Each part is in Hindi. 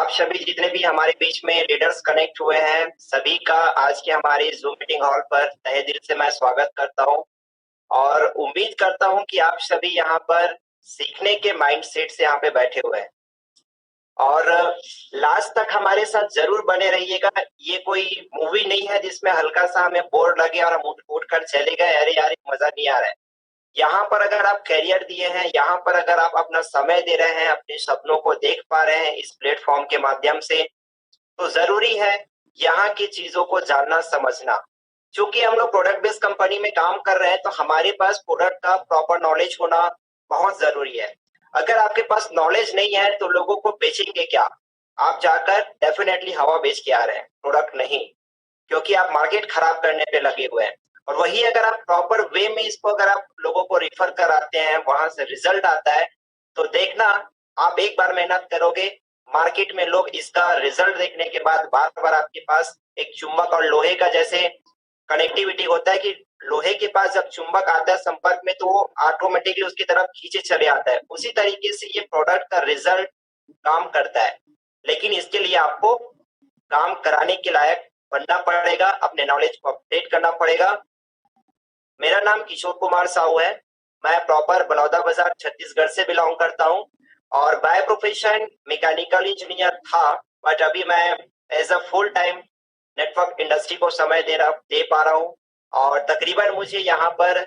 आप सभी जितने भी हमारे बीच में लीडर्स कनेक्ट हुए हैं, सभी का आज के हमारे ज़ूम मीटिंग हॉल पर तहे दिल से मैं स्वागत करता हूँ और उम्मीद करता हूँ कि आप सभी यहाँ पर सीखने के माइंडसेट से यहाँ पे बैठे हुए हैं और लास्ट तक हमारे साथ ज़रूर बने रहिएगा। ये कोई मूवी नहीं है जिसमें हल्का-सा हमें बोर लगे और हम उठ कर चले गए, अरे यार! मज़ा नहीं आ रहा है। यहाँ पर अगर आप करियर दिए हैं, यहाँ पर अगर आप अपना समय दे रहे हैं, अपने सपनों को देख पा रहे हैं इस प्लेटफ़ॉर्म के माध्यम से, तो ज़रूरी है यहाँ की चीज़ों को जानना समझना। चूँकि हम लोग प्रोडक्ट बेस्ड कंपनी में काम कर रहे हैं, तो हमारे पास प्रोडक्ट का प्रॉपर नॉलेज होना बहुत ज़रूरी है। अगर आपके पास नॉलेज नहीं है, तो लोगों को बेचेंगे क्या? आप जाकर डेफ़िनेटली हवा बेच के आ रहे हैं, प्रोडक्ट नहीं। क्योंकि आप मार्केट खराब करने पे लगे हुए हैं। और वही अगर आप प्रॉपर वे में इसको अगर आप लोगों को रेफर कराते हैं, वहां से रिजल्ट आता है, तो देखना आप एक बार मेहनत करोगे, मार्केट में लोग इसका रिजल्ट देखने के बाद बार बार आपके पास एक चुंबक और लोहे का जैसे कनेक्टिविटी होता है कि लोहे के पास जब चुंबक आता है संपर्क में, तो वो ऑटोमेटिकली उसकी तरफ खींचे चले आता है। उसी तरीके से ये प्रोडक्ट का रिजल्ट काम करता है, लेकिन इसके लिए आपको काम कराने के लायक बनना पड़ेगा, अपने नॉलेज को अपडेट करना पड़ेगा। मेरा नाम किशोर कुमार साहू है। मैं प्रॉपर बलौदा बाजार छत्तीसगढ़ से बिलोंग करता हूँ और बाय प्रोफेशन मैकेनिकल इंजीनियर था, बट अभी मैं as a full time network industry को समय दे पा रहा हूँ और तकरीबन मुझे यहाँ पर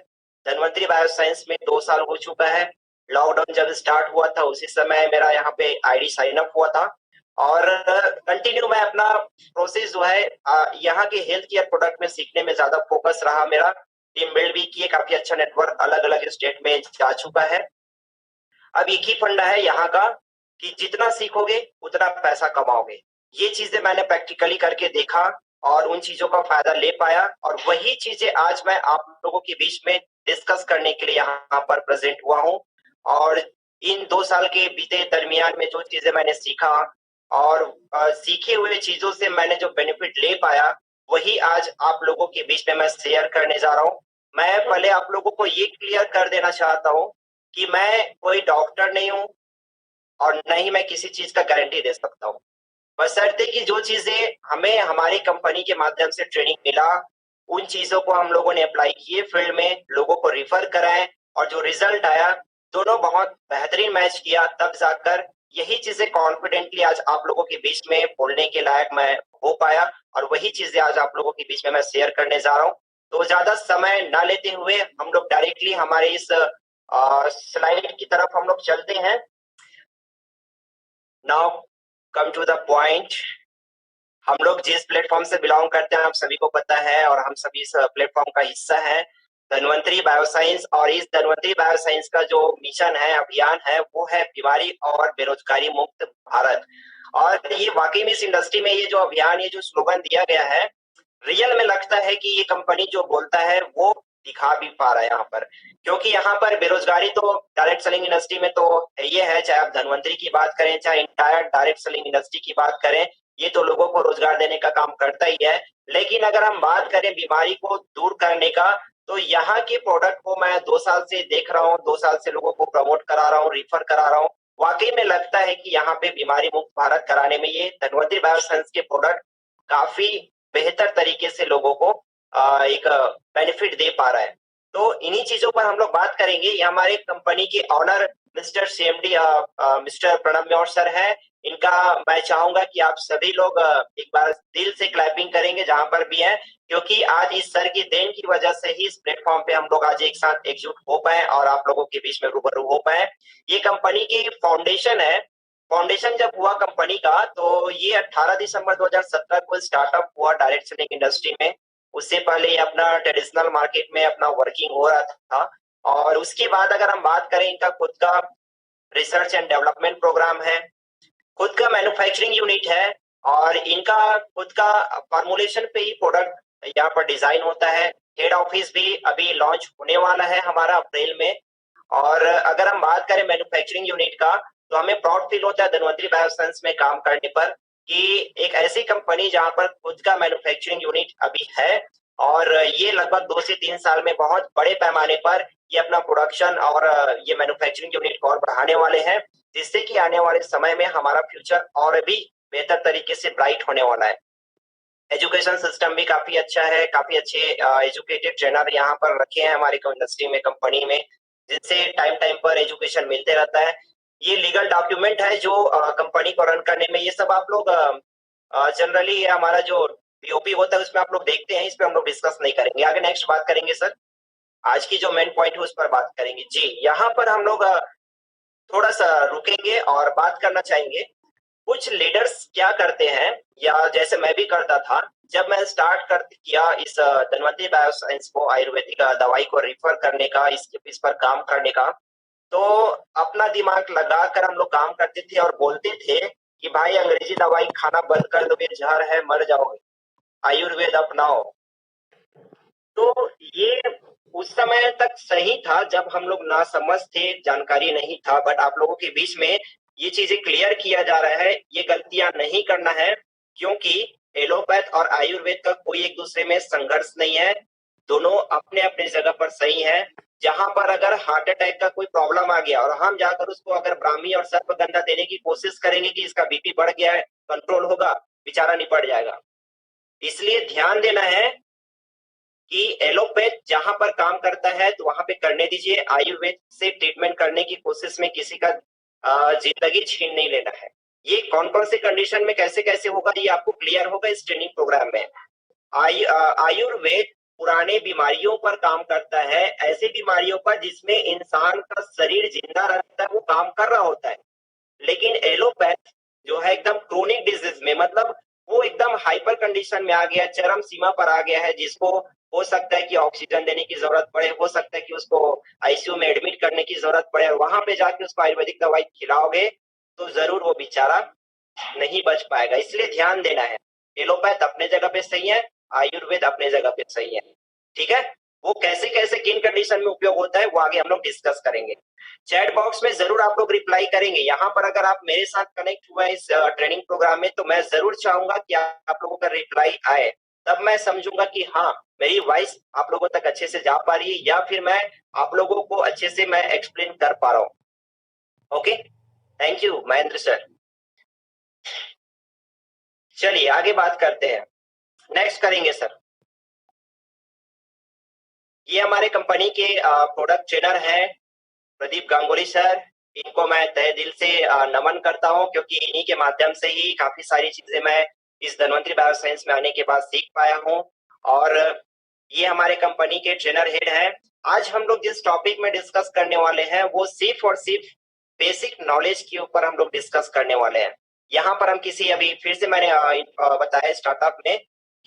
धनवंतरी बायोसाइंस में 2 साल हो चुका है। लॉकडाउन जब स्टार्ट हुआ था उसी समय मेरा यहाँ पे आईडी साइन अप हुआ था और कंटिन्यू मैं अपना प्रोसेस जो है यहाँ के हेल्थ केयर प्रोडक्ट में सीखने में ज्यादा फोकस रहा मेरा। टीम बिल्ड भी किए, काफी अच्छा नेटवर्क अलग अलग स्टेट में जा चुका है। अब एक ही फंडा है यहाँ का कि जितना सीखोगे उतना पैसा कमाओगे। ये चीजें मैंने प्रैक्टिकली करके देखा और उन चीजों का फायदा ले पाया और वही चीजें आज मैं आप लोगों के बीच में डिस्कस करने के लिए यहाँ पर प्रेजेंट हुआ हूँ। और इन 2 साल के बीते दरमियान में जो चीजें मैंने सीखा और सीखे हुए चीजों से मैंने जो बेनिफिट ले पाया, वही आज आप लोगों के बीच में मैं शेयर करने जा रहा हूँ। मैं पहले आप लोगों को ये क्लियर कर देना चाहता हूँ कि मैं कोई डॉक्टर नहीं हूँ और न ही मैं किसी चीज का गारंटी दे सकता हूँ। बशर्ते कि जो चीजें हमें हमारी कंपनी के माध्यम से ट्रेनिंग मिला, उन चीजों को हम लोगों ने अप्लाई किए फील्ड में, लोगों को रिफर कराएं और जो रिजल्ट आया, दोनों बहुत बेहतरीन मैच किया, तब जाकर यही चीजें कॉन्फिडेंटली आज आप लोगों के बीच में बोलने के लायक मैं हो पाया और वही चीजें आज आप लोगों के बीच में मैं शेयर करने जा रहा हूँ। तो ज्यादा समय ना लेते हुए हम लोग डायरेक्टली हमारे इस स्लाइड की तरफ हम लोग चलते हैं। Now come to the point. हम लोग जिस प्लेटफॉर्म से बिलोंग करते हैं आप सभी को पता है और हम सभी इस प्लेटफॉर्म का हिस्सा है, धनवंतरी बायोसाइंस। और इस धनवंतरी बायोसाइंस का जो मिशन है, अभियान है, वो है बीमारी और बेरोजगारी मुक्त भारत। और ये वाकई में इस इंडस्ट्री में ये जो अभियान, ये जो स्लोगन दिया गया है, रियल में लगता है कि ये कंपनी जो बोलता है वो दिखा भी पा रहा है यहाँ पर। क्योंकि यहाँ पर बेरोजगारी तो डायरेक्ट सेलिंग इंडस्ट्री में तो ये है, चाहे आप धनवंतरी की बात करें, चाहे इंटायर डायरेक्ट सेलिंग इंडस्ट्री की बात करें, ये तो लोगों को रोजगार देने का काम करता ही है। लेकिन अगर हम बात करें बीमारी को दूर करने का, तो यहाँ के प्रोडक्ट को मैं 2 साल से देख रहा हूँ, 2 साल से लोगों को प्रमोट करा रहा हूँ, रिफर करा रहा हूँ। वाकई में लगता है कि यहाँ पे बीमारी मुक्त भारत कराने में ये धनवंतरी बायोसाइंस के प्रोडक्ट काफी बेहतर तरीके से लोगों को एक बेनिफिट दे पा रहा है। तो इन्हीं चीजों पर हम लोग बात करेंगे। ये हमारे कंपनी के owner mister CMD mister Pranab म्योर सर है। इनका मैं चाहूंगा कि आप सभी लोग एक बार दिल से क्लैपिंग करेंगे जहां पर भी है, क्योंकि आज इस सर की देन की वजह से ही इस प्लेटफॉर्म पे हम लोग आज एक साथ एकजुट हो पाए और आप लोगों के बीच में रूबरू हो पाए। ये कंपनी की फाउंडेशन है। फाउंडेशन जब हुआ कंपनी का, तो ये 18 दिसंबर 2017 को स्टार्टअप हुआ डायरेक्ट सेलिंग इंडस्ट्री में। उससे पहले ये अपना ट्रेडिशनल मार्केट में अपना वर्किंग हो रहा था। और उसके बाद अगर हम बात करें, इनका खुद का रिसर्च एंड डेवलपमेंट प्रोग्राम है, खुद का मैन्युफैक्चरिंग यूनिट है और इनका खुद का फॉर्मुलेशन पे ही प्रोडक्ट यहाँ पर डिजाइन होता है। हेड ऑफिस भी अभी लॉन्च होने वाला है हमारा अप्रैल में। और अगर हम बात करें मैन्युफैक्चरिंग यूनिट का, तो हमें प्राउड फील होता है धनवंतरी बायोसाइंस में काम करने पर कि एक ऐसी कंपनी जहां पर खुद का मैन्युफैक्चरिंग यूनिट अभी है और ये लगभग 2 से 3 साल में बहुत बड़े पैमाने पर ये अपना प्रोडक्शन और ये मैन्युफैक्चरिंग यूनिट को और बढ़ाने वाले हैं, जिससे कि आने वाले समय में हमारा फ्यूचर और भी बेहतर तरीके से ब्राइट होने वाला है। एजुकेशन सिस्टम भी काफी अच्छा है, काफी अच्छे एजुकेटेड ट्रेनर यहाँ पर रखे हैं हमारे इंडस्ट्री में, कंपनी में, जिनसे टाइम टाइम पर एजुकेशन मिलते रहता है। ये लीगल डॉक्यूमेंट है जो कंपनी को रन करने में, ये सब आप लोग जनरली हमारा जो पीओपी होता है उसमें आप लोग देखते हैं, इस पे हम लोग डिस्कस नहीं करेंगे। आगे नेक्स्ट बात करेंगे सर, आज की जो मेन पॉइंट है उस पर बात करेंगे जी। यहाँ पर हम लोग थोड़ा सा रुकेंगे और बात करना चाहेंगे कुछ लीडर्स क्या करते हैं, या जैसे मैं भी करता था जब मैं स्टार्ट कर किया इस धन्वंतरी बायोसाइंस को, आयुर्वेदिक दवाई को रिफर करने का, इस पर काम करने का, तो अपना दिमाग लगाकर हम लोग काम करते थे और बोलते थे कि भाई अंग्रेजी दवाई खाना बंद कर दो, ये जहर है, मर जाओगे, आयुर्वेद अपनाओ। तो ये उस समय तक सही था जब हम लोग नासमझ थे, जानकारी नहीं था, बट आप लोगों के बीच में ये चीजें क्लियर किया जा रहा है, ये गलतियां नहीं करना है, क्योंकि एलोपैथ और आयुर्वेद का कोई एक दूसरे में संघर्ष नहीं है, दोनों अपने अपने जगह पर सही है। जहां पर अगर हार्ट अटैक का कोई प्रॉब्लम आ गया और हम जाकर उसको अगर ब्राह्मी और सर्पगंधा देने की कोशिश करेंगे कि इसका बीपी बढ़ गया है, कंट्रोल होगा, बेचारा निपट जाएगा। इसलिए ध्यान देना है कि एलोपैथ जहां पर काम करता है तो वहां पे करने दीजिए, आयुर्वेद से ट्रीटमेंट करने की कोशिश में किसी का जिंदगी छीन नहीं लेना है। ये कौन कौन से कंडीशन में कैसे कैसे होगा ये आपको क्लियर होगा इस ट्रेनिंग प्रोग्राम में। आयुर्वेद पुराने बीमारियों पर काम करता है, ऐसी बीमारियों पर जिसमें इंसान का शरीर जिंदा रहता है, वो काम कर रहा होता है। लेकिन एलोपैथ जो है एकदम क्रोनिक डिजीज में, मतलब वो एकदम हाइपर कंडीशन में आ गया, चरम सीमा पर आ गया है, जिसको हो सकता है कि ऑक्सीजन देने की जरूरत पड़े, हो सकता है कि उसको आईसीयू में एडमिट करने की जरूरत पड़े, और वहां पे जाके उसको आयुर्वेदिक दवाई खिलाओगे तो जरूर वो बेचारा नहीं बच पाएगा। इसलिए ध्यान देना है, एलोपैथ अपने जगह पे सही है, आयुर्वेद अपने जगह पे सही है, ठीक है। वो कैसे कैसे किन कंडीशन में उपयोग होता है वो आगे हम लोग डिस्कस करेंगे। चैट बॉक्स में जरूर आप लोग रिप्लाई करेंगे। यहाँ पर अगर आप मेरे साथ कनेक्ट हुए इस ट्रेनिंग प्रोग्राम में, तो मैं जरूर चाहूंगा कि आप लोगों का रिप्लाई आए, तब मैं समझूंगा कि हाँ मेरी वॉइस आप लोगों तक अच्छे से जा पा रही है, या फिर मैं आप लोगों को अच्छे से मैं एक्सप्लेन कर पा रहा हूँ। Okay, thank you Mahendra sir. चलिए आगे बात करते हैं, नेक्स्ट करेंगे सर। ये हमारे कंपनी के प्रोडक्ट ट्रेनर हैं प्रदीप गांगुली सर। इनको मैं तहे दिल से नमन करता हूं, क्योंकि इन्हीं के माध्यम से ही काफी सारी चीजें मैं इस धन्वंतरी बायोसाइंस में आने के बाद सीख पाया हूं। और ये हमारे कंपनी के ट्रेनर हेड हैं। आज हम लोग जिस टॉपिक में डिस्कस करने वाले हैं वो सिर्फ और सिर्फ बेसिक नॉलेज के ऊपर हम लोग डिस्कस करने वाले हैं। यहाँ पर हम किसी, अभी फिर से मैंने बताया स्टार्टअप में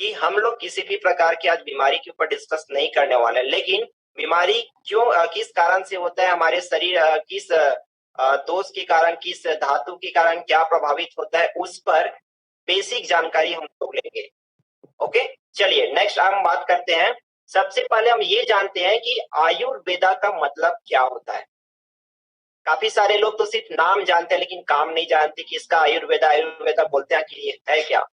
कि हम लोग किसी भी प्रकार की आज बीमारी के ऊपर डिस्कस नहीं करने वाले हैं, लेकिन बीमारी क्यों किस कारण से होता है, हमारे शरीर किस दोष के कारण, किस धातु के कारण क्या प्रभावित होता है, उस पर बेसिक जानकारी हम लोग लेंगे। ओके, चलिए नेक्स्ट हम बात करते हैं। सबसे पहले हम ये जानते हैं कि आयुर्वेदा का मतलब क्या होता है। काफी सारे लोग तो सिर्फ नाम जानते हैं लेकिन काम नहीं जानते कि इसका आयुर्वेदा आयुर्वेदा बोलते हैं कि है क्या।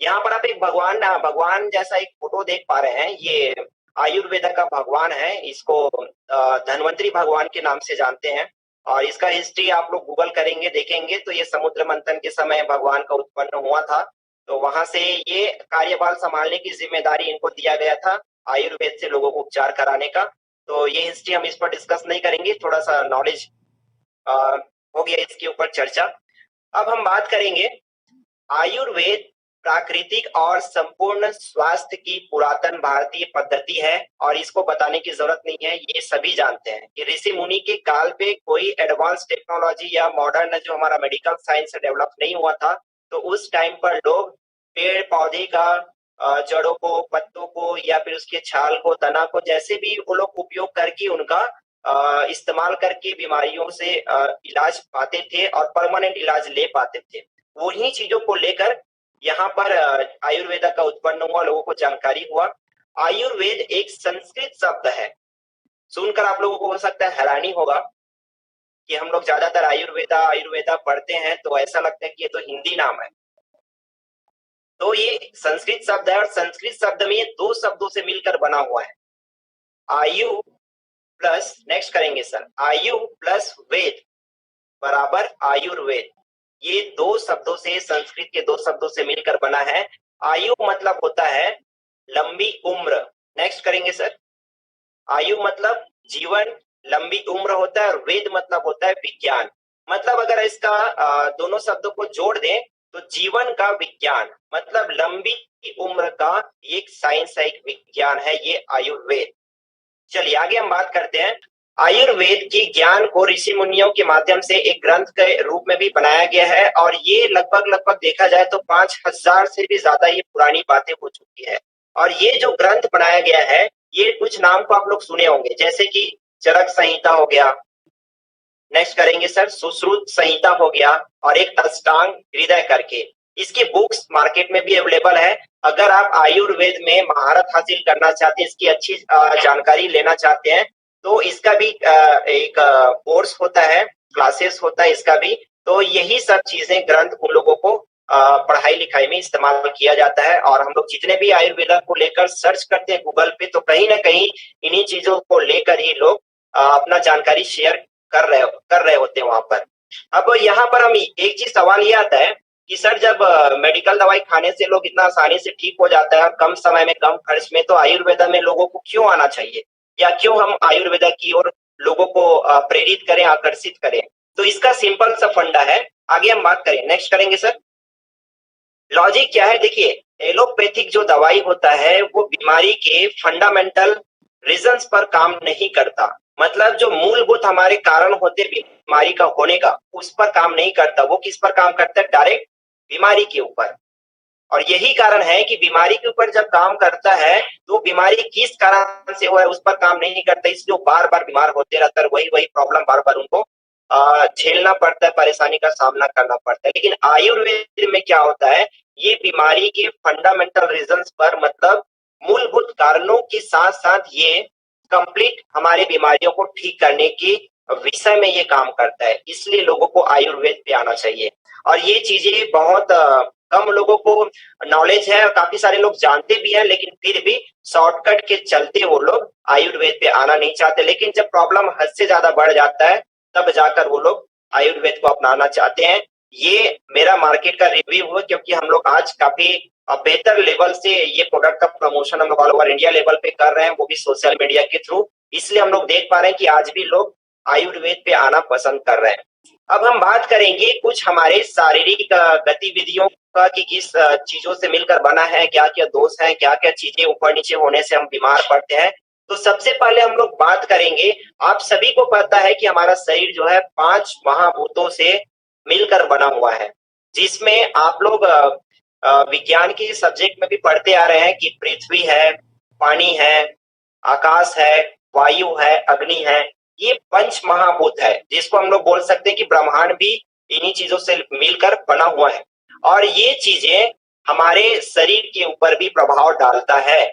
यहाँ पर आप एक भगवान जैसा एक फोटो देख पा रहे हैं, ये आयुर्वेदा का भगवान है। इसको धन्वंतरी भगवान के नाम से जानते हैं, और इसका हिस्ट्री आप लोग गूगल करेंगे देखेंगे तो ये समुद्र मंथन के समय भगवान का उत्पन्न हुआ था। तो वहां से ये कार्यभार संभालने की जिम्मेदारी इनको दिया गया था, आयुर्वेद से लोगों को उपचार कराने का। तो ये हिस्ट्री हम इस पर डिस्कस नहीं करेंगे, थोड़ा सा नॉलेज हो गया इसके ऊपर चर्चा। अब हम बात करेंगे आयुर्वेद प्राकृतिक और संपूर्ण स्वास्थ्य की पुरातन भारतीय पद्धति है, और इसको बताने की जरूरत नहीं है, ये सभी जानते हैं कि ऋषि मुनि के काल पे कोई एडवांस टेक्नोलॉजी या मॉडर्न जो हमारा मेडिकल साइंस डेवलप नहीं हुआ था, तो उस टाइम पर लोग पेड़ पौधे का जड़ों को, पत्तों को, या फिर उसके छाल को, तना को, जैसे भी वो लोग उपयोग करके उनका इस्तेमाल करके बीमारियों से इलाज पाते थे और परमानेंट इलाज ले पाते थे। उन्हीं चीजों को लेकर यहाँ पर आयुर्वेदा का उत्पन्न हुआ, लोगों को जानकारी हुआ। आयुर्वेद एक संस्कृत शब्द है। सुनकर आप लोगों को हो सकता है हैरानी होगा कि हम लोग ज्यादातर आयुर्वेदा आयुर्वेदा पढ़ते हैं तो ऐसा लगता है कि ये तो हिंदी नाम है। तो ये संस्कृत शब्द है, और संस्कृत शब्द में ये दो शब्दों से मिलकर बना हुआ है। आयु प्लस, नेक्स्ट करेंगे सर, आयु प्लस वेद बराबर आयुर्वेद। ये दो शब्दों से, संस्कृत के दो शब्दों से मिलकर बना है। आयु मतलब होता है लंबी उम्र। नेक्स्ट करेंगे सर। आयु मतलब जीवन, लंबी उम्र होता है, और वेद मतलब होता है विज्ञान। मतलब अगर इसका दोनों शब्दों को जोड़ दें तो जीवन का विज्ञान, मतलब लंबी उम्र का एक साइंस है, एक विज्ञान है ये आयुर्वेद। चलिए आगे हम बात करते हैं। आयुर्वेद की ज्ञान को ऋषि मुनियों के माध्यम से एक ग्रंथ के रूप में भी बनाया गया है, और ये लगभग लगभग देखा जाए तो 5000 से भी ज्यादा ये पुरानी बातें हो चुकी है। और ये जो ग्रंथ बनाया गया है, ये कुछ नाम को आप लोग सुने होंगे, जैसे कि चरक संहिता हो गया, नेक्स्ट करेंगे सर सुश्रुत संहिता हो गया, और एक अष्टांग हृदय करके। इसकी बुक्स मार्केट में भी अवेलेबल है। अगर आप आयुर्वेद में महारत हासिल करना चाहते हैं, इसकी अच्छी जानकारी लेना चाहते हैं, तो इसका भी एक कोर्स होता है, क्लासेस होता है इसका भी। तो यही सब चीजें ग्रंथ उन लोगों को पढ़ाई लिखाई में इस्तेमाल किया जाता है। और हम लोग जितने भी आयुर्वेद को लेकर सर्च करते हैं गूगल पे, तो कहीं ना कहीं इन्हीं चीजों को लेकर ही लोग अपना जानकारी शेयर कर रहे होते हैं वहां पर। अब यहाँ पर हम एक चीज सवाल ये आता है कि सर जब मेडिकल दवाई खाने से लोग इतना आसानी से ठीक हो जाता है और कम समय में कम खर्च में, तो आयुर्वेदा में लोगों को क्यों आना चाहिए, या क्यों हम आयुर्वेदा की ओर लोगों को प्रेरित करें, आकर्षित करें? तो इसका सिंपल सा फंडा है। आगे हम बात करें, नेक्स्ट करेंगे सर। लॉजिक क्या है, देखिए एलोपैथिक जो दवाई होता है वो बीमारी के फंडामेंटल रीजंस पर काम नहीं करता। मतलब जो मूलभूत हमारे कारण होते बीमारी का होने का, उस पर काम नहीं करता। वो किस पर काम करता है? डायरेक्ट बीमारी के ऊपर। और यही कारण है कि बीमारी के ऊपर जब काम करता है तो बीमारी किस कारण से हुआ है उस पर काम नहीं करता, इसलिए बार बार बीमार होते रहता है, वही वही प्रॉब्लम बार बार उनको झेलना पड़ता है, परेशानी का सामना करना पड़ता है। लेकिन आयुर्वेद में क्या होता है, ये बीमारी के फंडामेंटल रीजंस पर, मतलब मूलभूत कारणों के साथ साथ ये कंप्लीट हमारे बीमारियों को ठीक करने के विषय में ये काम करता है। इसलिए लोगों को आयुर्वेद पे आना चाहिए। और ये चीजें बहुत कम लोगों को नॉलेज है, और काफी सारे लोग जानते भी हैं, लेकिन फिर भी शॉर्टकट के चलते वो लोग आयुर्वेद पे आना नहीं चाहते। लेकिन जब प्रॉब्लम हद से ज्यादा बढ़ जाता है तब जाकर वो लोग आयुर्वेद को अपनाना चाहते हैं। ये मेरा मार्केट का रिव्यू है, क्योंकि हम लोग आज काफी बेहतर लेवल से ये प्रोडक्ट का प्रमोशन हम लोग ऑल ओवर इंडिया लेवल पे कर रहे हैं, वो भी सोशल मीडिया के थ्रू। इसलिए हम लोग देख पा रहे हैं कि आज भी लोग आयुर्वेद पे आना पसंद कर रहे हैं। अब हम बात करेंगे कुछ हमारे शारीरिक गतिविधियों का, कि किस चीजों से मिलकर बना है, क्या क्या दोष है, क्या क्या चीजें ऊपर नीचे होने से हम बीमार पड़ते हैं। तो सबसे पहले हम लोग बात करेंगे, आप सभी को पता है कि हमारा शरीर जो है 5 महाभूतों से मिलकर बना हुआ है, जिसमें आप लोग विज्ञान के सब्जेक्ट में भी पढ़ते आ रहे हैं कि पृथ्वी है, पानी है, आकाश है, वायु है, अग्नि है। ये पंच महाभूत है, जिसको हम लोग बोल सकते हैं कि ब्रह्मांड भी इन्हीं चीजों से मिलकर बना हुआ है। और ये चीजें हमारे शरीर के ऊपर भी प्रभाव डालता है।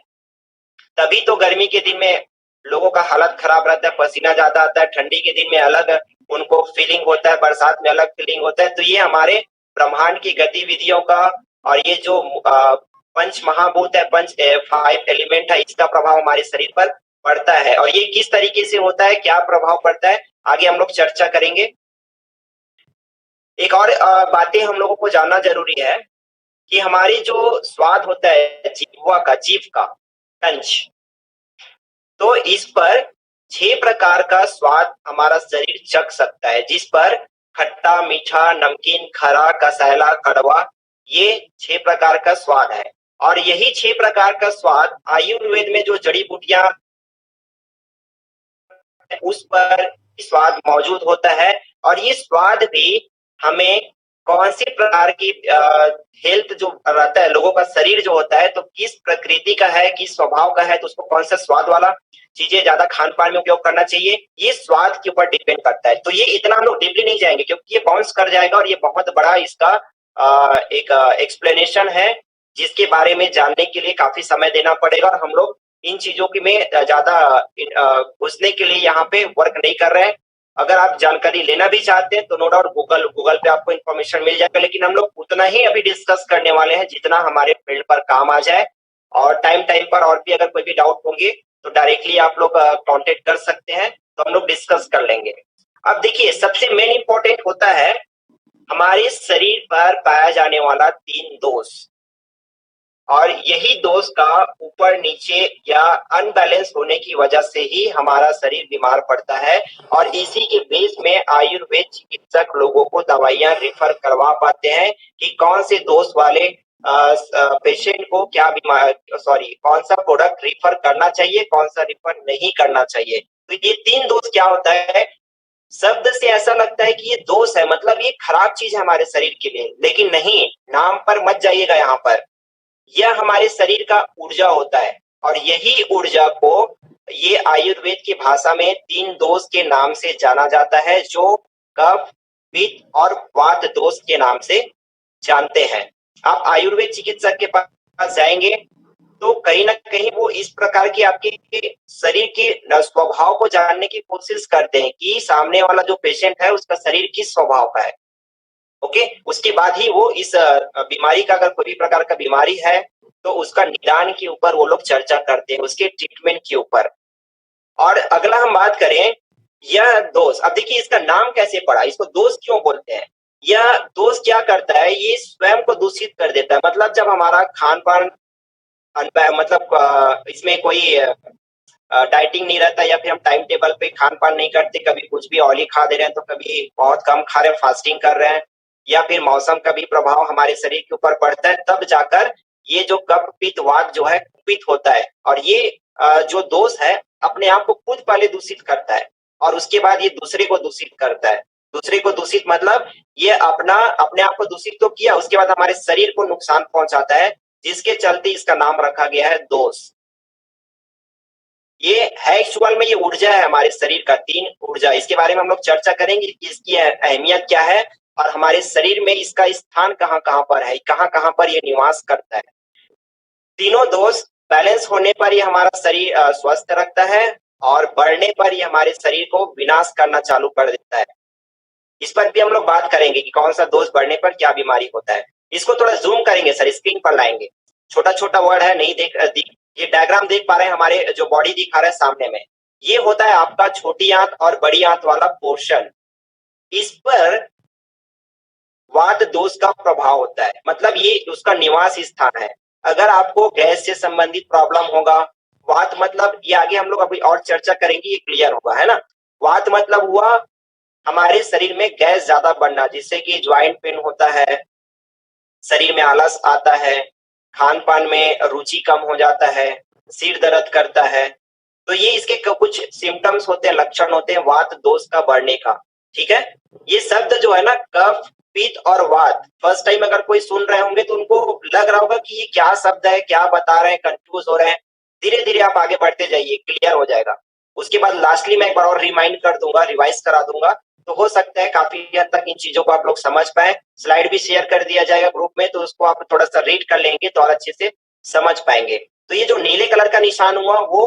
तभी तो गर्मी के दिन में लोगों का हालत खराब रहता है, पसीना ज्यादा आता है, ठंडी के दिन में अलग उनको फीलिंग होता है, बरसात में अलग फीलिंग होता है। तो ये हमारे ब्रह्मांड की गतिविधियों का, और ये जो पंच महाभूत है, पंच 5 एलिमेंट है, इसका प्रभाव हमारे शरीर पर पड़ता है। और ये किस तरीके से होता है, क्या प्रभाव पड़ता है, आगे हम लोग चर्चा करेंगे। एक और बातें हम लोगों को जानना जरूरी है कि हमारी जो स्वाद होता है जीवा का, जीव का टंच, तो इस पर 6 प्रकार का स्वाद हमारा शरीर चख सकता है, जिस पर खट्टा, मीठा, नमकीन, खरा, कसैला, कड़वा, ये 6 प्रकार का स्वाद है। और यही 6 प्रकार का स्वाद आयुर्वेद में जो जड़ी बूटियां उस पर स्वाद मौजूद होता है। और ये स्वाद भी हमें कौन सी प्रकार की हेल्थ जो रहता है, लोगों का शरीर जो होता है, तो किस प्रकृति का है, किस स्वभाव का है, तो उसको कौन सा स्वाद वाला चीजें ज्यादा खान पान में उपयोग करना चाहिए, ये स्वाद के ऊपर डिपेंड करता है। तो ये इतना हम लोग डीपली नहीं जाएंगे, क्योंकि ये बाउंस कर जाएगा, और ये बहुत बड़ा इसका एक एक्सप्लेनेशन है, जिसके बारे में जानने के लिए काफी समय देना पड़ेगा। और हम लोग इन चीजों की में ज्यादा घुसने के लिए यहाँ पे वर्क नहीं कर रहे हैं। अगर आप जानकारी लेना भी चाहते हैं तो नो डाउट गूगल पे आपको इन्फॉर्मेशन मिल जाएगा, लेकिन हम लोग उतना ही अभी डिस्कस करने वाले हैं जितना हमारे फील्ड पर काम आ जाए। और टाइम टाइम पर और भी अगर कोई भी डाउट होंगे तो डायरेक्टली आप लोग कांटेक्ट कर सकते हैं, तो हम लोग डिस्कस कर लेंगे। अब देखिए सबसे मेन इंपॉर्टेंट होता है हमारे शरीर पर पाया जाने वाला 3 दोष, और यही दोष का ऊपर नीचे या अनबैलेंस होने की वजह से ही हमारा शरीर बीमार पड़ता है। और इसी के बेस में आयुर्वेद चिकित्सक लोगों को दवाइयां रेफर करवा पाते हैं कि कौन से दोष वाले पेशेंट को क्या बीमार कौन सा प्रोडक्ट रेफर करना चाहिए, कौन सा रेफर नहीं करना चाहिए। तो ये 3 दोष क्या होता है? शब्द से ऐसा लगता है कि ये दोष है, मतलब ये खराब चीज है हमारे शरीर के लिए, लेकिन नहीं, नाम पर मत जाइएगा यहाँ पर। यह हमारे शरीर का ऊर्जा होता है, और यही ऊर्जा को ये आयुर्वेद की भाषा में 3 दोष के नाम से जाना जाता है, जो कफ, पित्त और वात दोष के नाम से जानते हैं। आप आयुर्वेद चिकित्सक के पास जाएंगे तो कहीं ना कहीं वो इस प्रकार की आपके शरीर के स्वभाव को जानने की कोशिश करते हैं कि सामने वाला जो पेशेंट है उसका शरीर किस स्वभाव का है। ओके, उसके बाद ही वो इस बीमारी का, अगर कोई भी प्रकार का बीमारी है तो उसका निदान के ऊपर वो लोग चर्चा करते हैं, उसके ट्रीटमेंट के ऊपर। और अगला हम बात करें, यह दोष, अब देखिए इसका नाम कैसे पड़ा, इसको दोष क्यों बोलते हैं? यह दोष क्या करता है? ये स्वयं को दूषित कर देता है। मतलब जब हमारा खान पान मतलब इसमें कोई डाइटिंग नहीं रहता, या फिर हम टाइम टेबल पे खान पान नहीं करते, कभी कुछ भी ऑयली खा दे रहे हैं तो कभी बहुत कम खा रहे हैं, फास्टिंग कर रहे हैं, या फिर मौसम का भी प्रभाव हमारे शरीर के ऊपर पड़ता है, तब जाकर ये जो कफ पित्त वात जो है कुपित होता है। और ये जो दोष है अपने आप को खुद पहले दूषित करता है, और उसके बाद ये दूसरे को दूषित करता है। दूसरे को दूषित मतलब ये अपने आप को दूषित तो किया, उसके बाद हमारे शरीर को नुकसान पहुंचाता है, जिसके चलते इसका नाम रखा गया है दोष। ये है एक्चुअल में ये ऊर्जा है हमारे शरीर का, 3 ऊर्जा। इसके बारे में हम लोग चर्चा करेंगे कि इसकी अहमियत क्या है, और हमारे शरीर में इसका स्थान कहाँ कहाँ पर है, कहाँ कहाँ पर ये निवास करता है। तीनों दोष बैलेंस होने पर ये हमारा शरीर स्वस्थ रखता है, और बढ़ने पर ये हमारे शरीर को विनाश करना चालू कर देता है। इस पर भी हम लोग बात करेंगे कि कौन सा दोष बढ़ने पर क्या बीमारी होता है। इसको थोड़ा जूम करेंगे सर, स्क्रीन पर लाएंगे। छोटा छोटा वर्ड है, नहीं ये डायग्राम देख पा रहे हैं, हमारे जो बॉडी दिखा रहा है सामने में, ये होता है आपका छोटी आंत और बड़ी आंत वाला पोर्शन। इस पर वात दोष का प्रभाव होता है, मतलब ये उसका निवास स्थान है। अगर आपको गैस से संबंधित प्रॉब्लम होगा, वात मतलब ये आगे हम लोग अभी और चर्चा करेंगे, ये क्लियर होगा, है ना। वात मतलब हुआ हमारे शरीर में गैस ज्यादा बढ़ना, जिससे कि ज्वाइंट पेन होता है, शरीर में आलस आता है, खान पान में रुचि कम हो जाता है, सिर दर्द करता है। तो ये इसके कुछ सिम्टम्स होते हैं, लक्षण होते हैं वात दोष का बढ़ने का। ठीक है, ये शब्द जो है ना, कफ पित्त और वात, फर्स्ट टाइम अगर कोई सुन रहे होंगे तो उनको लग रहा होगा कि ये क्या शब्द है, क्या बता रहे हैं, कंफ्यूज हो रहे हैं। धीरे धीरे आप आगे बढ़ते जाइए, क्लियर हो जाएगा। उसके बाद लास्टली मैं एक बार और रिमाइंड कर दूंगा, रिवाइज करा दूंगा, तो हो सकता है काफी हद तक इन चीजों को आप लोग समझ पाए। स्लाइड भी शेयर कर दिया जाएगा ग्रुप में, तो उसको आप थोड़ा सा रीड कर लेंगे तो और अच्छे से समझ पाएंगे। तो ये जो नीले कलर का निशान हुआ वो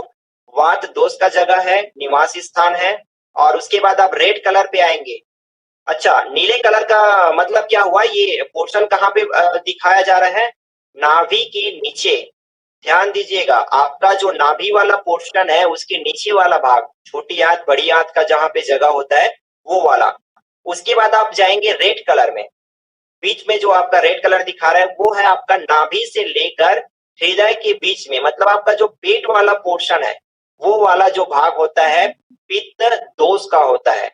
वात दोष का जगह है, निवास स्थान है। और उसके बाद आप रेड कलर पे आएंगे। अच्छा, नीले कलर का मतलब क्या हुआ, ये पोर्शन कहाँ पे दिखाया जा रहा है? नाभि के नीचे। ध्यान दीजिएगा, आपका जो नाभि वाला पोर्शन है उसके नीचे वाला भाग, छोटी आंत बड़ी आंत का जहां पे जगह होता है वो वाला। उसके बाद आप जाएंगे रेड कलर में। बीच में जो आपका रेड कलर दिखा रहा है वो है आपका नाभि से लेकर हृदय के बीच में, मतलब आपका जो पेट वाला पोर्शन है वो वाला जो भाग होता है पित्त दोष का होता है।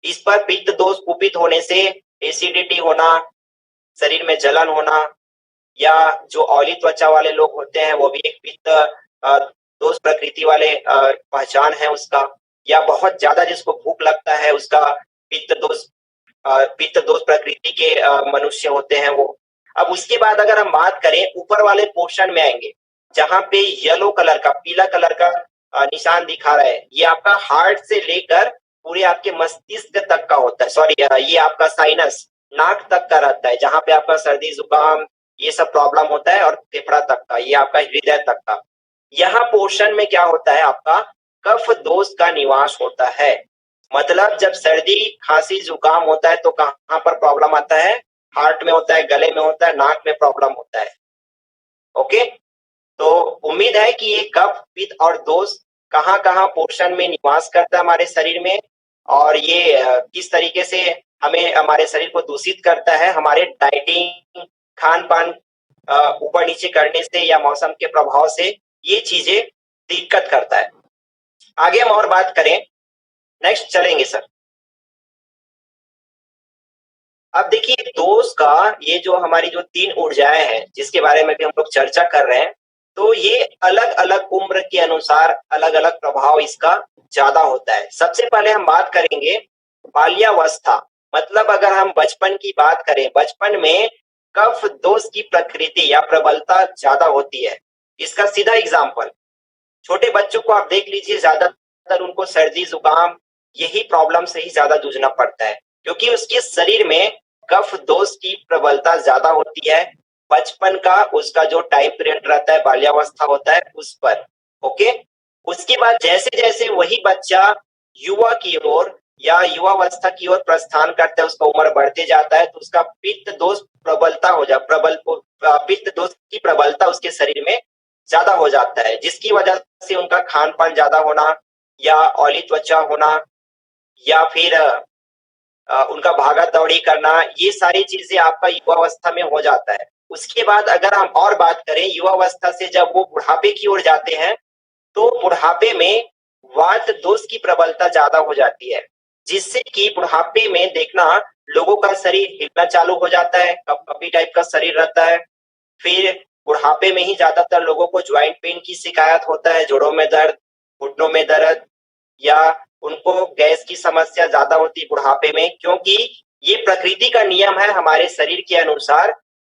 इस पर पित्त दोष कुपित होने से एसिडिटी होना, शरीर में जलन होना, या जो ऑयली त्वचा वाले लोग होते हैं वो भी एक पित्त दोष प्रकृति वाले पहचान है उसका। या बहुत ज्यादा जिसको भूख लगता है उसका पित्त दोष प्रकृति के मनुष्य होते हैं वो। अब उसके बाद अगर हम बात करें ऊपर वाले पोर्शन में आएंगे, जहां पे येलो कलर का, पीला कलर का निशान दिखा रहा है, ये आपका हार्ट से लेकर पूरे आपके मस्तिष्क तक का होता है। सॉरी, ये आपका साइनस नाक तक का रहता है, जहां पे आपका सर्दी जुकाम ये सब प्रॉब्लम होता है, और फेफड़ा तक का, ये आपका हृदय तक का। यहाँ पोर्शन में क्या होता है, आपका कफ दोष का निवास होता है। मतलब जब सर्दी खांसी जुकाम होता है तो कहाँ पर प्रॉब्लम आता है? हार्ट में होता है, गले में होता है, नाक में प्रॉब्लम होता है। ओके, तो उम्मीद है कि ये कफ पित्त और दोष कहाँ कहाँ पोर्शन में निवास करता है हमारे शरीर में, और ये किस तरीके से हमें हमारे शरीर को दूषित करता है, हमारे डाइटिंग, खान-पान ऊपर नीचे करने से या मौसम के प्रभाव से ये चीजें दिक्कत करता है। आगे हम और बात करें, नेक्स्ट चलेंगे सर। अब देखिए दोष का ये जो हमारी जो 3 ऊर्जाएँ हैं, जिसके बारे में भी हम लोग चर्चा कर रहे हैं, तो ये अलग-अलग उम्र के अनुसार अलग-अलग प्रभाव इसका ज़्यादा होता है। सबसे पहले हम बात करेंगे बाल्यावस्था, मतलब अगर हम बचपन की बात करें, बचपन में कफ दोष की प्रकृति या प्रबलता ज़्यादा होती है। इसका सीधा एग्ज़ाम्पल, छोटे बच्चों को आप देख लीजिए, ज़्यादातर उनको सर्दी, जुकाम यही प्रॉब्लम से ही ज़्यादा जूझना पड़ता है, क्योंकि उसके शरीर में कफ दोष की प्रबलता ज़्यादा होती है। बचपन का उसका जो टाइम पीरियड रहता है, बाल्यावस्था होता है उस पर, ओके? उसके बाद जैसे-जैसे वही बच्चा युवा की ओर या युवावस्था की ओर प्रस्थान करता है, उसका उम्र बढ़ते जाता है, तो उसका पित्त दोष प्रबलता हो जा प्रबल पित्त दोष की प्रबलता उसके शरीर में ज़्यादा हो जाता है, जिसकी वजह से उनका खान-पान ज़्यादा होना या ऑयली त्वचा होना या फिर उनका भागा-दौड़ी करना, ये सारी चीज़ें आपका युवावस्था में हो जाता है। उसके बाद अगर हम और बात करें, युवावस्था से जब वो बुढ़ापे की ओर जाते हैं, तो बुढ़ापे में वात दोष की प्रबलता ज़्यादा हो जाती है, जिससे कि बुढ़ापे में देखना लोगों का शरीर हिलना चालू हो जाता है, कँपकपी टाइप का शरीर रहता है। फिर बुढ़ापे में ही ज़्यादातर लोगों को जॉइंट पेन की शिकायत होता है, जोड़ों में दर्द, घुटनों में दर्द या उनको गैस की समस्या ज़्यादा होती है बुढ़ापे में, क्योंकि ये प्रकृति का नियम है हमारे शरीर के अनुसार।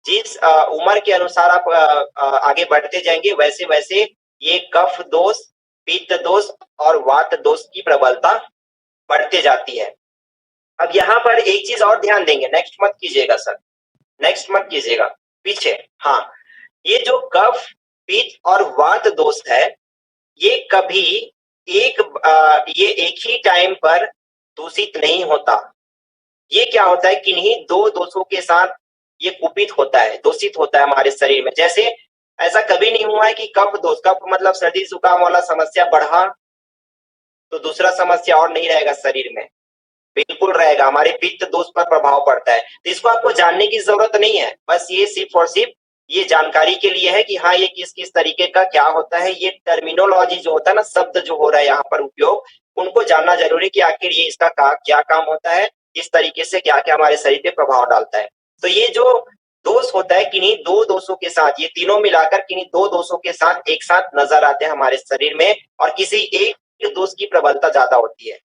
जिस उम्र के अनुसार आप आगे बढ़ते जाएँगे, वैसे-वैसे ये कफ दोष, पित्त दोष और वात दोष की प्रबलता बढ़ते जाती है। अब यहाँ पर एक चीज़ और ध्यान देंगे, नेक्स्ट मत कीजिएगा सर, नेक्स्ट मत कीजिएगा, पीछे। हाँ, ये जो कफ, पित्त और वात दोष है, ये कभी ये एक ही टाइम पर दूषित नहीं होता। ये क्या होता है, किन्हीं 2 दोषों के साथ ये कुपित होता है, दूषित होता है हमारे शरीर में। जैसे ऐसा कभी नहीं हुआ है कि कफ दोष, कफ मतलब सर्दी-जुकाम वाला समस्या बढ़ा, तो दूसरा समस्या और नहीं रहेगा शरीर में। बिल्कुल रहेगा, हमारे पित्त दोष पर प्रभाव पड़ता है। तो इसको आपको जानने की ज़रूरत नहीं है, बस ये सिर्फ़ और सिर्फ़ ये जानकारी के लिए है कि हाँ, ये किस-किस तरीके का क्या होता है। ये टर्मिनोलॉजी जो होता है ना, शब्द जो हो रहा है यहाँ पर उपयोग, उनको जानना ज़रूरी है कि आखिर ये इसका क्या काम होता है, किस तरीके से क्या-क्या हमारे शरीर पे प्रभाव डालता है। तो ये जो दोष होता है, किन्हीं 2 दोषों के साथ, ये तीनों मिलाकर किन्हीं 2 दोषों के साथ एक साथ नज़र आते हैं हमारे शरीर में, और किसी एक दोष की प्रबलता ज़्यादा होती है।